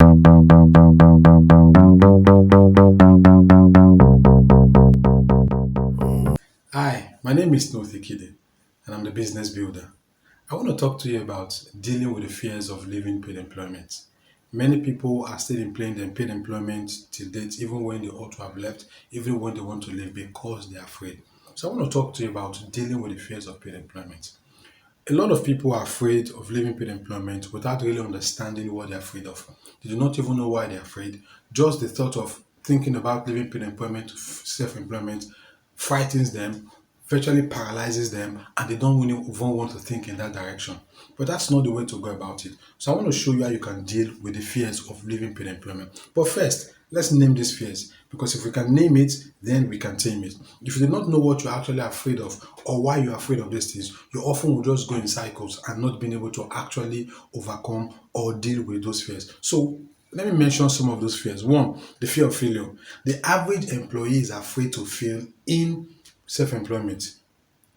Hi, my name is Kide, and I'm the business builder. I want to talk to you about dealing with the fears of leaving paid employment. Many people are still employing their paid employment till date, even when they ought to have left, even when they want to leave because they are afraid. So I want to talk to you about dealing with the fears of paid employment. A lot of people are afraid of leaving paid employment without really understanding what they're afraid of. They do not even know why they're afraid. Just the thought of thinking about leaving paid employment to self employment frightens them, virtually paralyzes them, and they don't really even want to think in that direction. But that's not the way to go about it. So I want to show you how you can deal with the fears of leaving paid employment. But first, let's name these fears, because if we can name it, then we can tame it. If you do not know what you're actually afraid of or why you're afraid of these things, you often will just go in cycles and not being able to actually overcome or deal with those fears. So let me mention some of those fears. One, the fear of failure. The average employee is afraid to fail in self-employment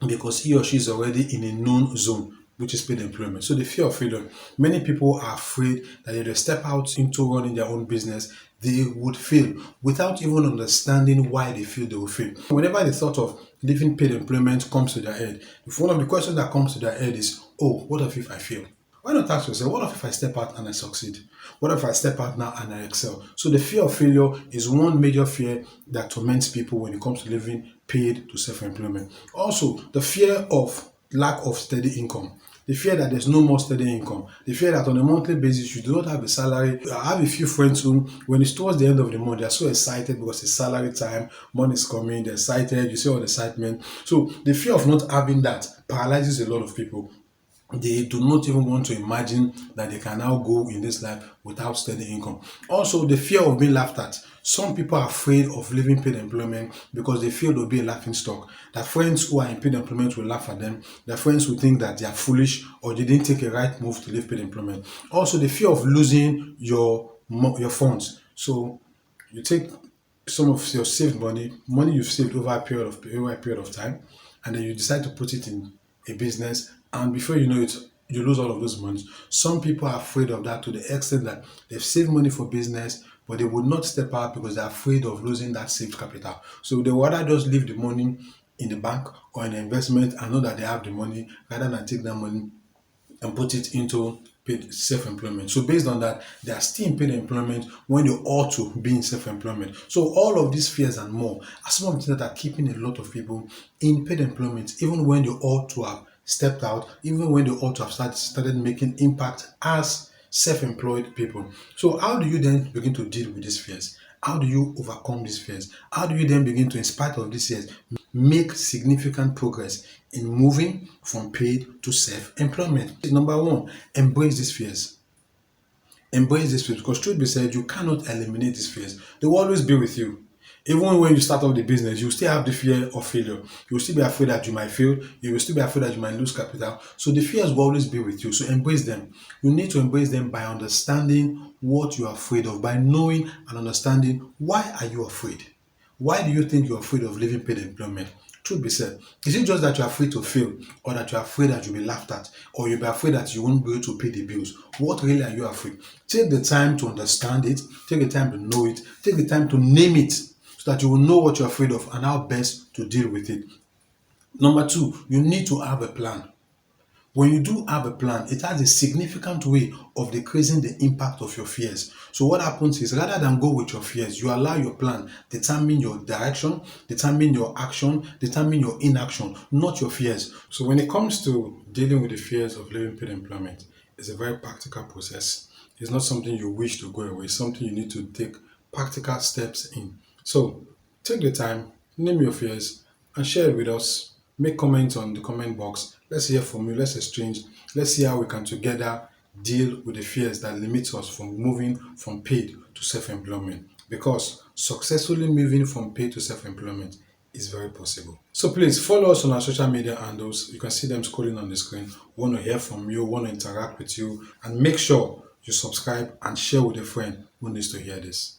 because he or she is already in a known zone, which is paid employment. So the fear of failure. Many people are afraid that if they step out into running their own business, they would fail without even understanding why they feel they will fail. Whenever the thought of leaving paid employment comes to their head, if one of the questions that comes to their head is, oh, what if I fail? Why not ask yourself, what if I step out and I succeed? What if I step out now and I excel? So the fear of failure is one major fear that torments people when it comes to living paid to self-employment. Also, the fear of lack of steady income. The fear that there's no more steady income. The fear that on a monthly basis you do not have a salary. I have a few friends who, when it's towards the end of the month, they're so excited because it's salary time, money is coming, they're excited, you see all the excitement. So the fear of not having that paralyzes a lot of people. They do not even want to imagine that they can now go in this life without steady income. Also, the fear of being laughed at. Some people are afraid of leaving paid employment because they feel they'll be a laughing stock. Their friends who are in paid employment will laugh at them. Their friends will think that they are foolish or they didn't take a right move to leave paid employment. Also, the fear of losing your funds. So you take some of your saved money you've saved over a period of time, and then you decide to put it in a business, and before you know it, you lose all of those money. Some people are afraid of that to the extent that they've saved money for business, but they would not step out because they're afraid of losing that saved capital. So they would rather just leave the money in the bank or in an investment and know that they have the money rather than take that money and put it into paid self-employment. So based on that, they are still in paid employment when they ought to be in self-employment. So all of these fears and more are some of the things that are keeping a lot of people in paid employment, even when they ought to have stepped out, even when they ought to have started making impact as self-employed people. So how do you then begin to deal with these fears? How do you overcome these fears? How do you then begin to, in spite of these fears, make significant progress in moving from paid to self-employment? Number one, embrace these fears. Embrace these fears, because truth be said, you cannot eliminate these fears. They will always be with you. Even when you start off the business, you still have the fear of failure. You will still be afraid that you might fail. You will still be afraid that you might lose capital. So the fears will always be with you. So embrace them. You need to embrace them by understanding what you are afraid of, by knowing and understanding why are you afraid. Why do you think you're afraid of leaving paid employment? Truth be said, is it just that you're afraid to fail, or that you're afraid that you'll be laughed at, or you'll be afraid that you won't be able to pay the bills? What really are you afraid? Take the time to understand it, take the time to know it, take the time to name it so that you will know what you're afraid of and how best to deal with it. Number two, you need to have a plan. When you do have a plan, it has a significant way of decreasing the impact of your fears. So what happens is, rather than go with your fears, you allow your plan determine your direction, determine your action, determine your inaction, not your fears. So when it comes to dealing with the fears of leaving paid employment, it's a very practical process. It's not something you wish to go away. It's something you need to take practical steps in. So take the time, name your fears, and share it with us. Make comments on the comment box. Let's hear from you. Let's exchange. Let's see how we can together deal with the fears that limit us from moving from paid to self-employment. Because successfully moving from paid to self-employment is very possible. So please follow us on our social media handles. You can see them scrolling on the screen. We want to hear from you, want to interact with you, and make sure you subscribe and share with a friend who needs to hear this.